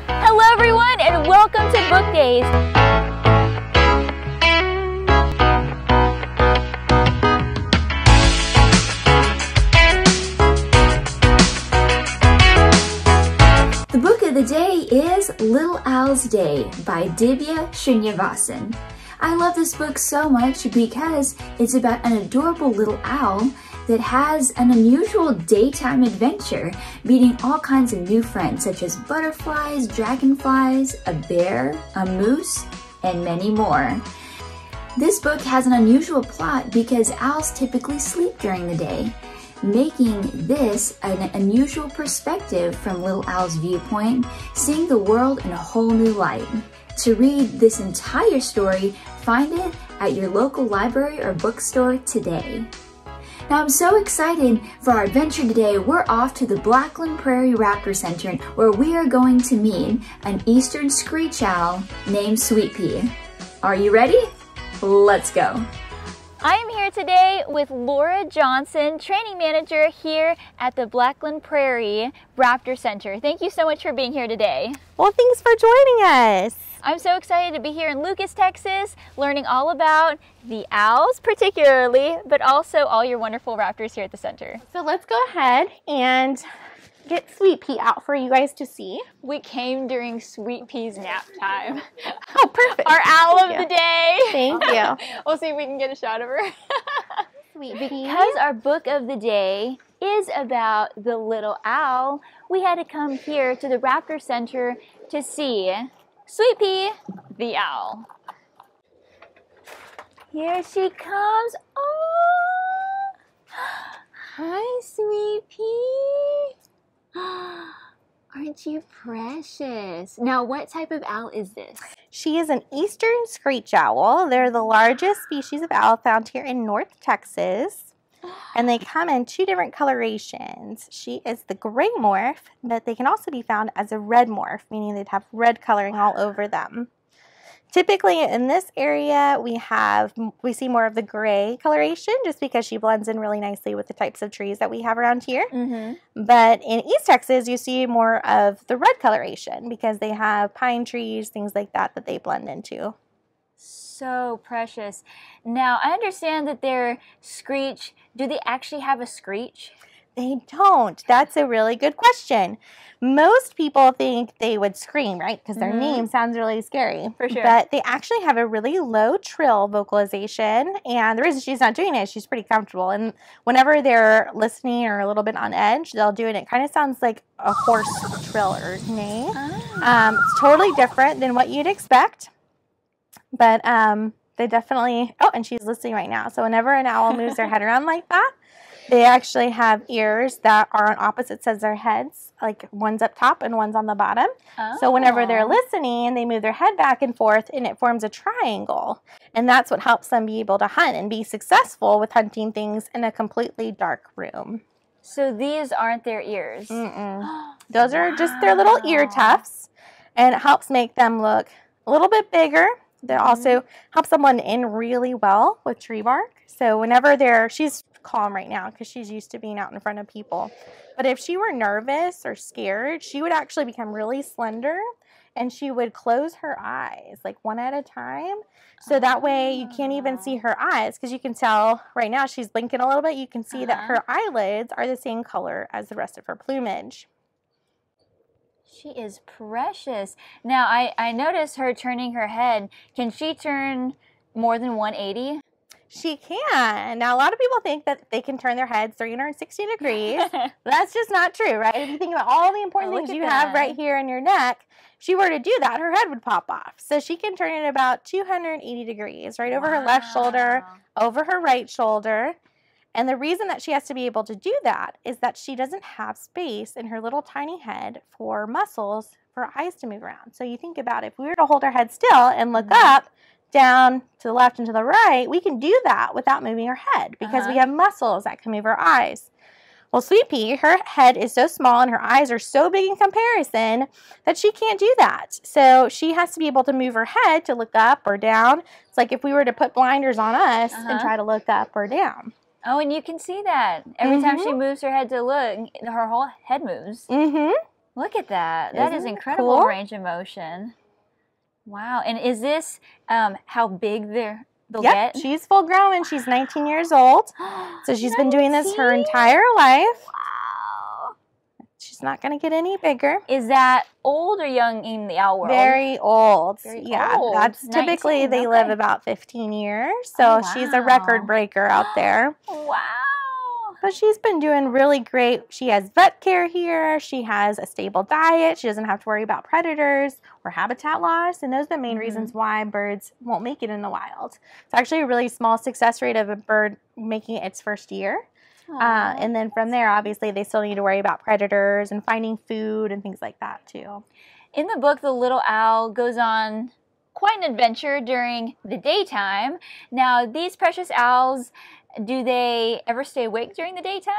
Hello everyone and welcome to Book Days. The book of the day is Little Owl's Day by Divya Srinivasan. I love this book so much because it's about an adorable little owl that has an unusual daytime adventure, meeting all kinds of new friends such as butterflies, dragonflies, a bear, a moose, and many more. This book has an unusual plot because owls typically sleep during the day, making this an unusual perspective from Little Owl's viewpoint, seeing the world in a whole new light. To read this entire story, find it at your local library or bookstore today. Now I'm so excited for our adventure today. We're off to the Blackland Prairie Raptor Center where we are going to meet an eastern screech owl named Sweet Pea. Are you ready? Let's go. I am here today with Laura Johnson, training manager here at the Blackland Prairie Raptor Center. Thank you so much for being here today. Well, thanks for joining us. I'm so excited to be here in Lucas, Texas, learning all about the owls particularly, but also all your wonderful raptors here at the center. So let's go ahead and get Sweet Pea out for you guys to see. We came during Sweet Pea's nap time. Oh, perfect. Our owl of the day. Thank you. We'll see if we can get a shot of her. Sweet Pea. Because our book of the day is about the little owl, we had to come here to the Raptor Center to see Sweet Pea, the owl. Here she comes. Oh, hi, Sweet Pea. Aren't you precious? Now, what type of owl is this? She is an eastern screech owl. They're the largest species of owl found here in North Texas. And they come in two different colorations. She is the gray morph, but they can also be found as a red morph, meaning they'd have red coloring all over them. Typically in this area, we see more of the gray coloration just because she blends in really nicely with the types of trees that we have around here. But in East Texas, you see more of the red coloration because they have pine trees, things like that they blend into. So precious. Now, I understand that their screech, do they actually have a screech? They don't. That's a really good question. Most people think they would scream, right? Because their name sounds really scary. For sure. But they actually have a really low trill vocalization. And the reason she's not doing it is she's pretty comfortable. And whenever they're listening or a little bit on edge, they'll do it. It kind of sounds like a horse trill or neigh. It's totally different than what you'd expect. But they definitely, oh, and she's listening right now. So whenever an owl moves their head around like that, they actually have ears that are on opposite sides of their heads, like one's up top and one's on the bottom. So whenever they're listening, they move their head back and forth and it forms a triangle. And that's what helps them be able to hunt and be successful with hunting things in a completely dark room. So these aren't their ears? Those are just their little ear tufts, and it helps make them look a little bit bigger. That also helps them blend in really well with tree bark. So whenever she's calm right now because she's used to being out in front of people. But if she were nervous or scared, she would actually become really slender and she would close her eyes like one at a time. So that way you can't even see her eyes because you can tell right now she's blinking a little bit. You can see that her eyelids are the same color as the rest of her plumage. She is precious. Now, I noticed her turning her head. Can she turn more than 180? She can. Now, a lot of people think that they can turn their heads 360 degrees. That's just not true, right? If you think about all the important things you have right here in your neck, if she were to do that, her head would pop off. So she can turn it about 280 degrees, right over her left shoulder, over her right shoulder. And the reason that she has to be able to do that is that she doesn't have space in her little tiny head for muscles for her eyes to move around. So you think about it, if we were to hold our head still and look up, down to the left and to the right, we can do that without moving our head because we have muscles that can move our eyes. Well, Sweet Pea, her head is so small and her eyes are so big in comparison that she can't do that. So she has to be able to move her head to look up or down. It's like if we were to put blinders on us and try to look up or down. Oh, and you can see that. Every time she moves her head to look, her whole head moves. Look at that. That is incredible range of motion. Wow. And is this how big they'll get? She's full grown and she's 19 years old. So she's been doing this her entire life. Wow. She's not going to get any bigger. Is that old or young in the owl world? Very old. Very old. That's typically they live about 15 years. So she's a record breaker out there. Wow. But she's been doing really great. She has vet care here. She has a stable diet. She doesn't have to worry about predators or habitat loss. And those are the main reasons why birds won't make it in the wild. It's actually a really small success rate of a bird making it its first year. And then from there, obviously, they still need to worry about predators and finding food and things like that, too. In the book, the little owl goes on quite an adventure during the daytime. Now, these precious owls, do they ever stay awake during the daytime?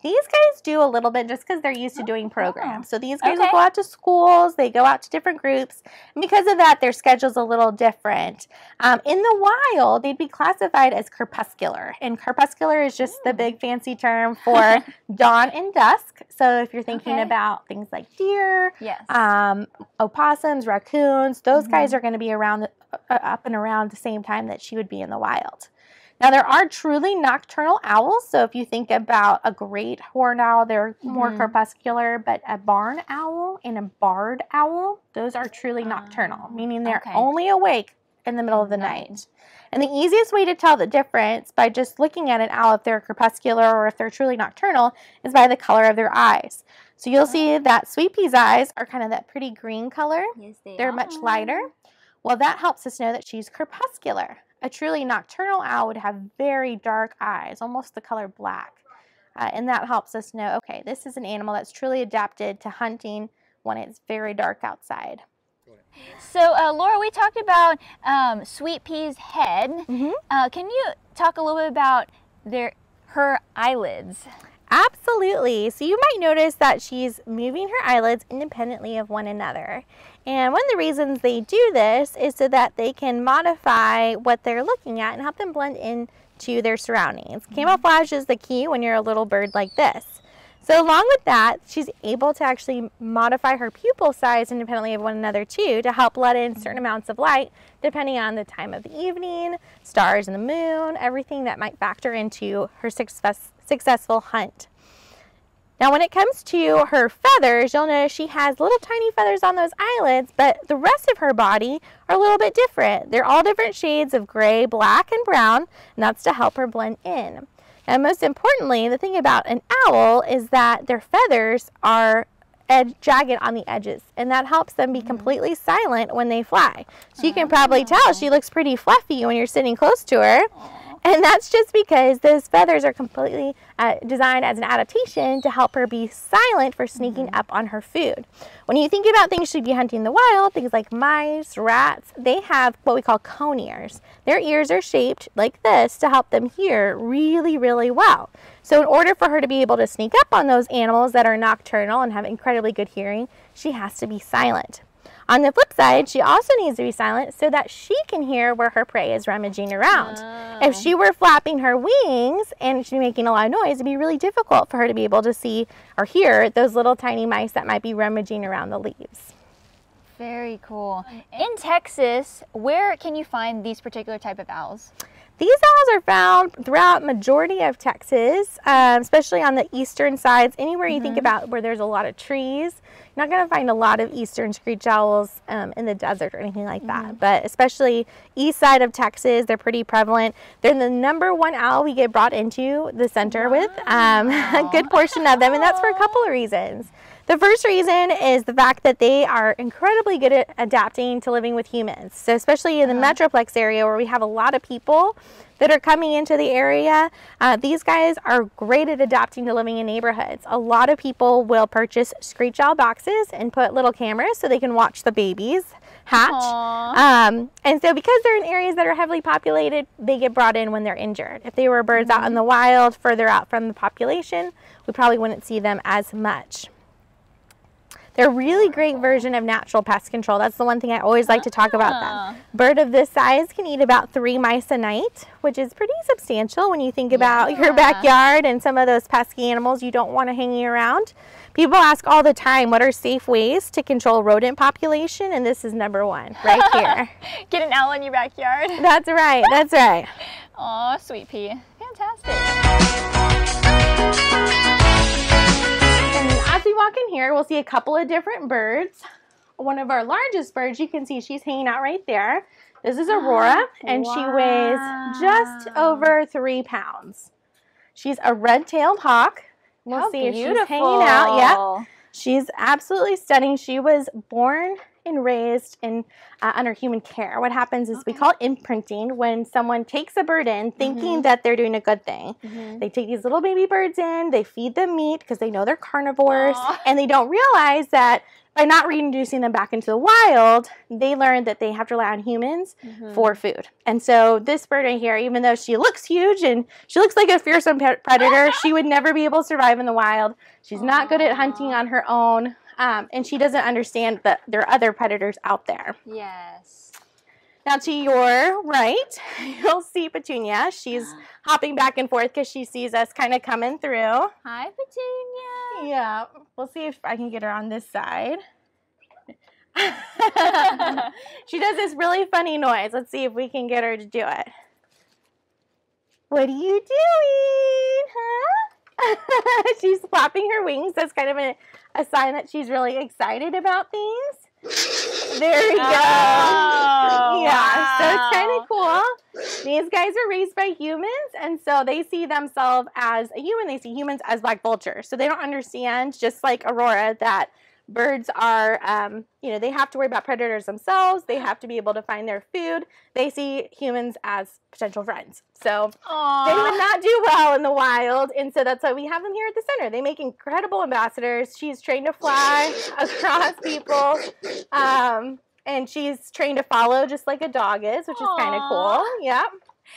These guys do a little bit just because they're used to doing programs. So these guys will go out to schools, they go out to different groups, and because of that, their schedule's a little different. In the wild, they'd be classified as crepuscular, and crepuscular is just the big fancy term for dawn and dusk. So if you're thinking about things like deer, opossums, raccoons, those guys are going to be around up and around the same time that she would be in the wild. Now, there are truly nocturnal owls, so if you think about a great horned owl, they're more crepuscular, but a barn owl and a barred owl, those are truly nocturnal, meaning they're only awake in the middle of the night. And the easiest way to tell the difference by just looking at an owl, if they're crepuscular or if they're truly nocturnal, is by the color of their eyes. So you'll see that Sweet Pea's eyes are kind of that pretty green color. Yes, they're much lighter. Well, that helps us know that she's crepuscular. A truly nocturnal owl would have very dark eyes, almost the color black. And that helps us know, okay, this is an animal that's truly adapted to hunting when it's very dark outside. So, Laura, we talked about Sweet Pea's head. Can you talk a little bit about her eyelids? Absolutely. So you might notice that she's moving her eyelids independently of one another. And one of the reasons they do this is so that they can modify what they're looking at and help them blend into their surroundings. Camouflage is the key when you're a little bird like this. So along with that, she's able to actually modify her pupil size independently of one another too to help let in certain amounts of light depending on the time of the evening, stars and the moon, everything that might factor into her successful hunt. Now when it comes to her feathers, you'll notice she has little tiny feathers on those eyelids, but the rest of her body are a little bit different. They're all different shades of gray, black, and brown, and that's to help her blend in. And most importantly, the thing about an owl is that their feathers are jagged on the edges, and that helps them be completely silent when they fly. So you can probably tell she looks pretty fluffy when you're sitting close to her. And that's just because those feathers are completely designed as an adaptation to help her be silent for sneaking up on her food. When you think about things she'd be hunting in the wild, things like mice, rats, they have what we call cone ears. Their ears are shaped like this to help them hear really, really well. So in order for her to be able to sneak up on those animals that are nocturnal and have incredibly good hearing, she has to be silent. On the flip side, she also needs to be silent so that she can hear where her prey is rummaging around. If she were flapping her wings and she'd be making a lot of noise, it'd be really difficult for her to be able to see or hear those little tiny mice that might be rummaging around the leaves. Very cool. In Texas, where can you find these particular type of owls? These owls are found throughout majority of Texas, especially on the eastern sides. Anywhere you think about where there's a lot of trees, you're not going to find a lot of eastern screech owls in the desert or anything like that. But especially east side of Texas, they're pretty prevalent. They're the #1 owl we get brought into the center with, a good portion of them, and that's for a couple of reasons. The first reason is the fact that they are incredibly good at adapting to living with humans. So especially in the Metroplex area where we have a lot of people that are coming into the area, these guys are great at adapting to living in neighborhoods. A lot of people will purchase Screech owl boxes and put little cameras so they can watch the babies hatch. And so because they're in areas that are heavily populated, they get brought in when they're injured. If they were birds out in the wild, further out from the population, we probably wouldn't see them as much. They're a really great version of natural pest control. That's the one thing I always like to talk about them. Bird of this size can eat about 3 mice a night, which is pretty substantial when you think about your backyard and some of those pesky animals you don't want to hanging around. People ask all the time, what are safe ways to control rodent population? And this is number one, right here. Get an owl in your backyard. That's right, that's right. Aw, sweet pea. Fantastic. And as we walk in here, we'll see a couple of different birds. One of our largest birds, you can see she's hanging out right there. This is Aurora, and she weighs just over 3 pounds. She's a red-tailed hawk. We'll see if she's hanging out. Yep. She's absolutely stunning. She was born and raised in under human care. What happens is we call it imprinting when someone takes a bird in thinking that they're doing a good thing. They take these little baby birds in, they feed them meat because they know they're carnivores, and they don't realize that by not reintroducing them back into the wild, they learn that they have to rely on humans for food. And so this bird right here, even though she looks huge and she looks like a fearsome predator, she would never be able to survive in the wild. She's not good at hunting on her own, and she doesn't understand that there are other predators out there. Yes. Now to your right, you'll see Petunia. She's hopping back and forth because she sees us kind of coming through. Hi, Petunia. Yeah, we'll see if I can get her on this side. She does this really funny noise. Let's see if we can get her to do it. What are you doing, huh? She's flapping her wings. That's kind of a sign that she's really excited about things. There we go. Yeah, so it's kind of cool. These guys are raised by humans, and so they see themselves as a human. They see humans as black vultures. So they don't understand, just like Aurora, that birds are, they have to worry about predators themselves. They have to be able to find their food. They see humans as potential friends. So they would not do well in the wild, and so that's why we have them here at the center. They make incredible ambassadors. She's trained to fly across people, and she's trained to follow just like a dog is, which is kind of cool. Yeah.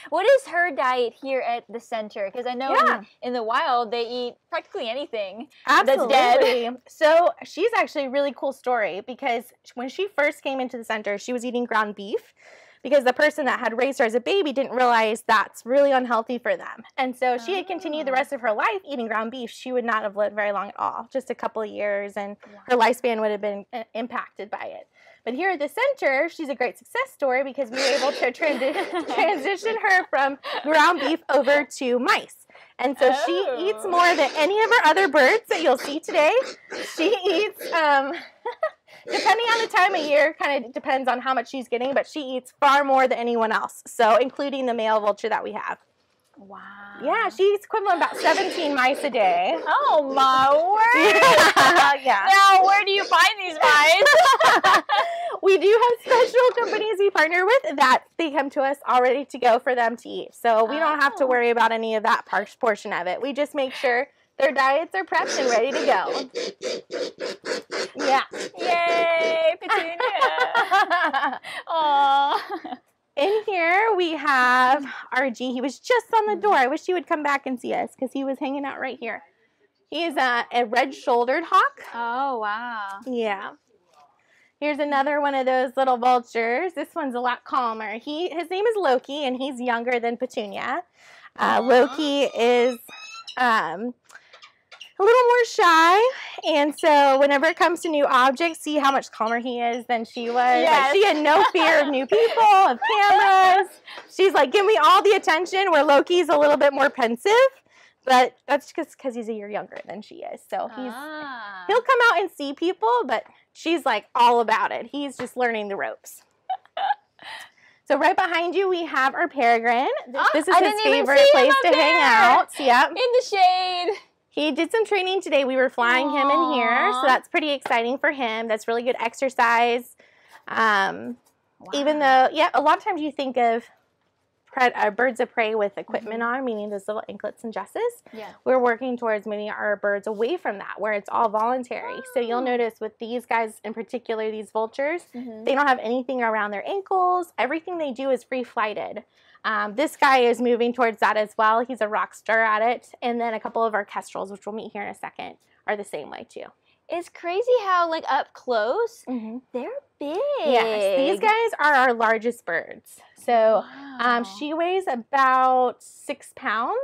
What is her diet here at the center? Because I know in the wild they eat practically anything that's dead. So she's actually a really cool story because when she first came into the center, she was eating ground beef because the person that had raised her as a baby didn't realize that's really unhealthy for them. And so she had continued the rest of her life eating ground beef. She would not have lived very long at all, just a couple of years, and her lifespan would have been impacted by it. But here at the center, she's a great success story because we were able to transition her from ground beef over to mice. And so she eats more than any of our other birds that you'll see today. She eats, depending on the time of year, kind of depends on how much she's getting, but she eats far more than anyone else, so including the male vulture that we have. Wow. Yeah, she eats equivalent about 17 mice a day. Oh, my word. Yeah. Now, where do you find these mice? We do have special companies we partner with that they come to us all ready to go for them to eat. So we don't have to worry about any of that portion of it. We just make sure their diets are prepped and ready to go. Yeah. Yay, Petunia. Aww. In here we have RG. He was just on the door. I wish he would come back and see us because he was hanging out right here. He's a red-shouldered hawk. Oh, wow. Yeah. Here's another one of those little vultures. This one's a lot calmer. His name is Loki, and he's younger than Petunia. Loki is a little more shy, and so whenever it comes to new objects, see how much calmer he is than she was. Yes. Like, she had no fear of new people, of cameras. She's like, give me all the attention, where Loki's a little bit more pensive, but that's just because he's a year younger than she is. So he'll come out and see people, but she's like all about it. He's just learning the ropes. So right behind you, we have our peregrine. This is his favorite place to hang out. Yep. In the shade. He did some training today. We were flying him in here, so that's pretty exciting for him. That's really good exercise. Even though, a lot of times you think of birds of prey with equipment on, meaning those little anklets and dresses. Yeah. We're working towards moving our birds away from that, where it's all voluntary. So you'll notice with these guys in particular, these vultures, they don't have anything around their ankles. Everything they do is free-flighted. This guy is moving towards that as well. He's a rock star at it. And then a couple of our kestrels, which we'll meet here in a second, are the same way too. It's crazy how, like, up close, they're big. Yes, these guys are our largest birds. So she weighs about 6 pounds.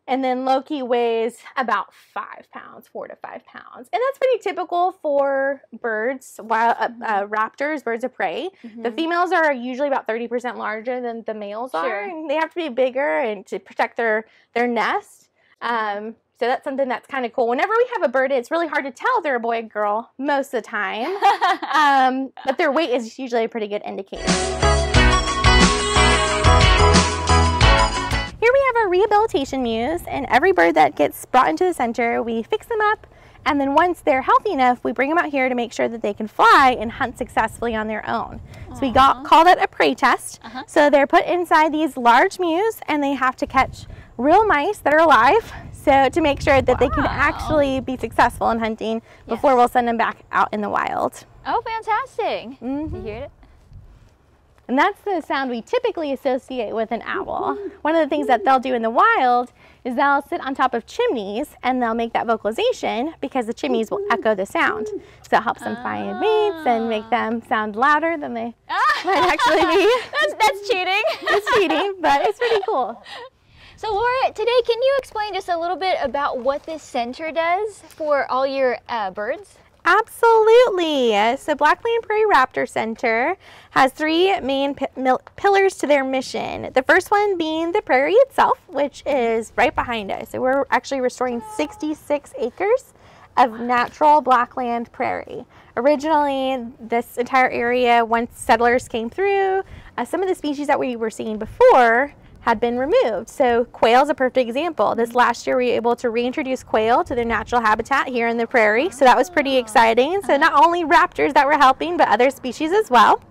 And then Loki weighs about 5 pounds, 4 to 5 pounds. And that's pretty typical for birds, raptors, birds of prey. The females are usually about 30% larger than the males are. And they have to be bigger and to protect their nest. So that's something that's kind of cool. Whenever we have a bird, it's really hard to tell if they're a boy or girl most of the time. But their weight is usually a pretty good indicator. Here we have our rehabilitation mews, and every bird that gets brought into the center, we fix them up, and then once they're healthy enough, we bring them out here to make sure that they can fly and hunt successfully on their own. So we call that a prey test. So they're put inside these large mews, and they have to catch real mice that are alive, so to make sure that they can actually be successful in hunting before we'll send them back out in the wild. Oh, fantastic. You hear it? And that's the sound we typically associate with an owl. One of the things that they'll do in the wild is they'll sit on top of chimneys and they'll make that vocalization because the chimneys will echo the sound. So it helps them find mates and make them sound louder than they might actually be. That's cheating. It's cheating, but it's pretty cool. So Laura, today can you explain just a little bit about what this center does for all your birds? Absolutely. So Blackland Prairie Raptor Center has 3 main pillars to their mission. The first one being the prairie itself, which is right behind us. So we're actually restoring 66 acres of natural Blackland prairie. Originally, this entire area, once settlers came through, some of the species that we were seeing before had been removed. So quail is a perfect example. This last year we were able to reintroduce quail to their natural habitat here in the prairie. So that was pretty exciting. So not only raptors that we're helping, but other species as well.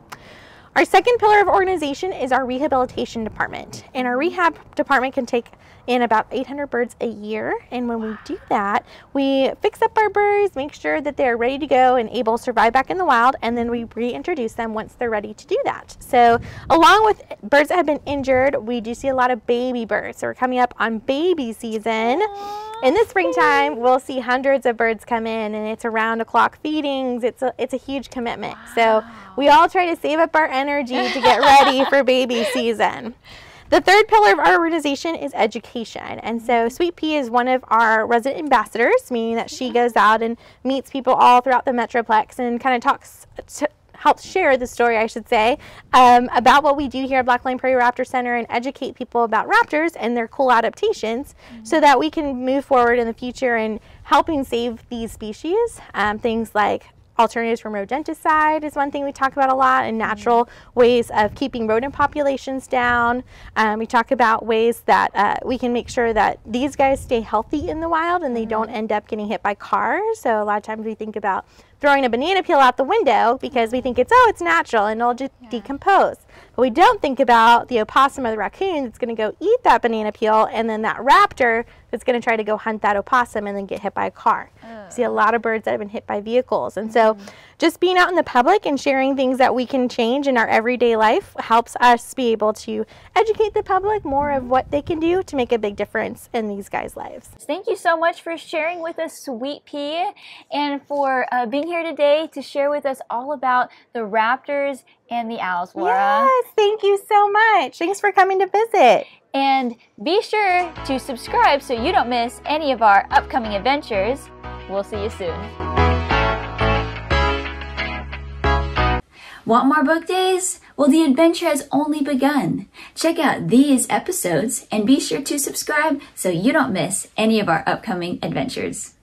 Our second pillar of organization is our Rehabilitation Department. And our rehab department can take in about 800 birds a year. And when we do that, we fix up our birds, make sure that they're ready to go and able to survive back in the wild, and then we reintroduce them once they're ready to do that. So along with birds that have been injured, we do see a lot of baby birds. So we're coming up on baby season. In the springtime, we'll see hundreds of birds come in, and it's around-the-clock feedings. It's a huge commitment. So we all try to save up our energy to get ready for baby season. The third pillar of our organization is education. And so Sweet Pea is one of our resident ambassadors, meaning that she goes out and meets people all throughout the Metroplex and kind of helps share the story, I should say, about what we do here at Blackland Prairie Raptor Center and educate people about raptors and their cool adaptations so that we can move forward in the future in helping save these species. Things like alternatives from rodenticide is one thing we talk about a lot, and natural ways of keeping rodent populations down. We talk about ways that we can make sure that these guys stay healthy in the wild and they don't end up getting hit by cars. So a lot of times we think about throwing a banana peel out the window because we think it's natural and it'll just decompose. But we don't think about the opossum or the raccoon that's going to go eat that banana peel, and then that raptor that's going to try to go hunt that opossum and then get hit by a car. See a lot of birds that have been hit by vehicles. And so just being out in the public and sharing things that we can change in our everyday life helps us be able to educate the public more of what they can do to make a big difference in these guys' lives. Thank you so much for sharing with us, Sweet Pea, and for being here today to share with us all about the raptors and the owls, Laura. Yes, thank you so much. Thanks for coming to visit. And be sure to subscribe so you don't miss any of our upcoming adventures. We'll see you soon. Want more book days? Well, the adventure has only begun. Check out these episodes and be sure to subscribe so you don't miss any of our upcoming adventures.